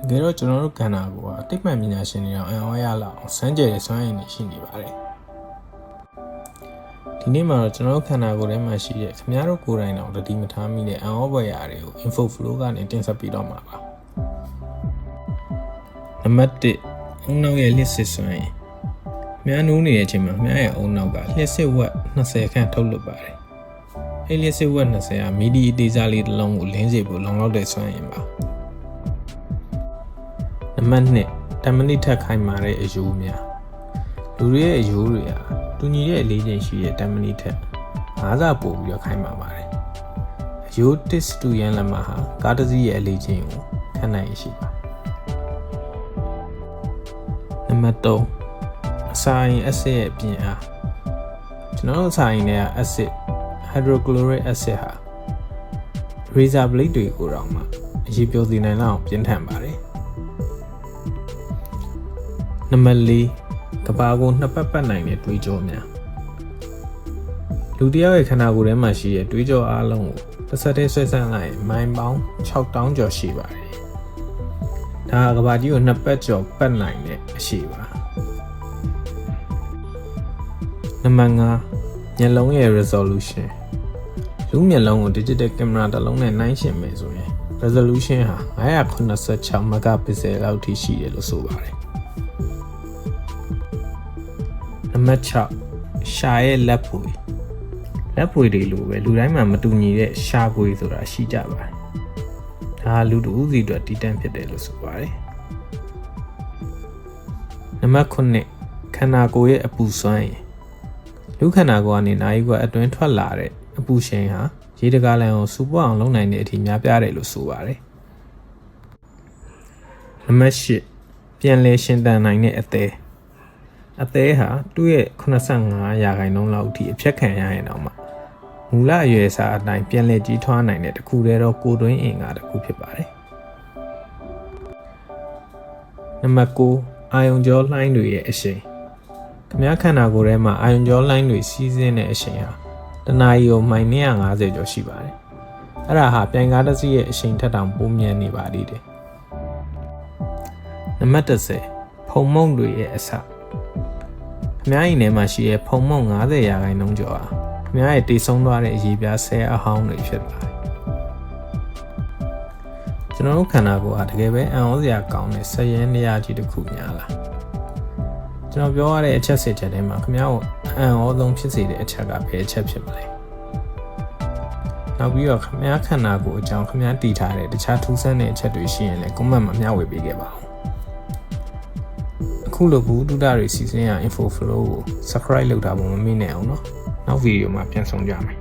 တကယ်တော့ကျွန်တော်တို့ခန္ဓာကိုယ်ကတိတ်မှန်ပညာရှင်တွေအောင်အံ့ဩရလောက်အောင်စမ်းကြဲတဲ့စွမ်းရည်တွေရှိနေပါတယ်ဒီနေ့မှာတော့ကျွန်တော်တို့ခန္ဓာကိုယ်ထဲမှာရှိတဲ့ခင်ဗျားတို့ကိုယ်တိုင်တော့တတိမထားမိတဲ့အံ့ဩဖွယ်ရာတွေကို info flow ကနေတင်ဆက်ပေးတော့မှာပါနံပါတ်1အုံနောက်ရဲ့လျှစ်စစ်စွမ်းရည်မြားနိုးနေတဲ့အချိန်မှာမြားရဲ့အုံနောက်ကလျှစ်စစ်ဝက်20ခန့်ထုတ်လွှတ်ပါတယ်အဲ့လျှစ်စစ်ဝက်20ကမီဒီအသေးစားလေးတစ်လုံးကိုလင်းစေဖို့လုံလောက်တဲ့စွမ်းရည်ပါနံပါတ်210မိနစ်ထက်ခိုင်မာတဲ့အယိုးများလူတွေရဲ့အယိုးတွေဟာတူညီတဲ့အလေးချိန်ရှိတဲ့10မိနစ်ထက်5ဆပိုပြီးတော့ခိုင်မာပါတယ်အယိုးတစ်တူရန်လက်မဟာကားတစ်စီးရဲ့အလေးချိန်ကိုခန့်နိုင်ရှိပါနံပါတ်3အစာအိမ်အက်ဆစ်ရဲ့ပြင်အားကျွန်တော်တို့အစာအိမ်ထဲကအက်ဆစ် hydrochloric acid ဟာ razor blade တွေကိုတော့မှအရေးပြောစေနိုင်လောက်ပြင်းထန်ပါတယ်နံပါတ်4ကဘာကိုနှစ်ပတ်ပတ်နိုင်တဲ့တွေးကြောများလူတစ်ယောက်ရဲ့ခန္ဓာကိုယ်ထဲမှာရှိတဲ့တွေးကြောအားလုံးကိုတစ်ဆက်တည်းဆွဲဆန့်လိုက်မိုင်ပေါင်း6000ကျော်ရှိပါတယ်ဒါကကဘာကြီးကိုနှစ်ပတ်ကျော်ပတ်နိုင်တဲ့အရှိပါနံပါတ်5မျက်လုံးရဲ့ resolution လူမျက်လုံးကို digital camera တစ်လုံးနဲ့နှိုင်းယှဉ်မယ်ဆိုရင် resolution ဟာ986 megapixel လောက်ထိရှိတယ်လို့ဆိုပါတယ်နံပါတ်6ရှာရဲ့လက်ဖွေတွေလိုပဲလူတိုင်းမှာမတူညီတဲ့ရှာဖွေဆိုတာရှိကြပါတယ်ဒါလူတူဦးစီအတွက်တည်တံ့ဖြစ်တယ်လို့ဆိုပါတယ်နံပါတ်9ခန္ဓာကိုယ်ရဲ့အပူစွမ်းရည်လူခန္ဓာကိုယ်ကနေနာရီကွက်အတွင်းထွက်လာတဲ့အပူရှိန်ဟာရေတကားလန်ကိုစူပွားအောင်လုပ်နိုင်တဲ့အထိများပြားတယ်လို့ဆိုပါတယ်နံပါတ်10ပြန်လည်ရှင်သန်နိုင်တဲ့အသေးဟာသူ့ရဲ့85%လောက်အထိအဖြတ်ခံရရင်တော့မှမူလအရွယ်အစားအတိုင်းပြန်လည်ကြီးထွားနိုင်တဲ့တစ်ခုတည်းသောကိုယ်တွင်းအင်္ဂါတစ်ခုဖြစ်ပါတယ်နံပါတ်9အာယုံကြောလှိုင်းတွေရဲ့အရှိန်ခင်ဗျားခန္ဓာကိုယ်ထဲမှာအာယုံကြောလှိုင်းတွေစီးဆင်းတဲ့အရှိန်ဟာတနာရီကိုမိုင်250ကျော်ရှိပါတယ်အဲ့ဒါဟာပြိုင်ကားတစ်စီးရဲ့အရှိန်ထက်တောင်ပိုမြန်နေပါသေးတယ်နံပါတ်10ဖုံမုံတွေရဲ့အစခင်ဗျားအိမ်ထဲမှာရှိတဲ့ဖုံမုံ90%ကျော်ဟာခင်ဗျားရဲ့တိတ်ဆုံးသွားတဲ့အရေးပြားဆဲအဟောင်းတွေဖြစ်ပါတယ်ကျွန်တော်တို့ခန္ဓာကိုယ်ဟာတကယ်ပဲအံ့ဩစရာကောင်းတဲ့ဆယ်ရဲနေရာကြီးတစ်ခုများလားကျွန်တော်ပြောရတဲ့အချက်စစ်ချက်ထဲမှာခင်ဗျားကိုအံ့ဩဆုံးဖြစ်စေတဲ့အချက်ကဘယ်အချက်ဖြစ်မလဲနောက်ပြီးတော့ခင်ဗျားခန္ဓာကိုယ်အကြောင်းခင်ဗျားတည်ထားတဲ့တခြားထူးဆန်းတဲ့အချက်တွေရှိရင်လည်း comment မှာမျှဝေပေးခဲ့ပါဦးအခုလိုဘူးတူတာတွေစီစဉ်ရ info flow ကို subscribe လုပ်တာပုံမမေ့နဲ့အောင်နော်နောက်ဗီဒီယိုမှာပြန်ဆောင်ကြမယ်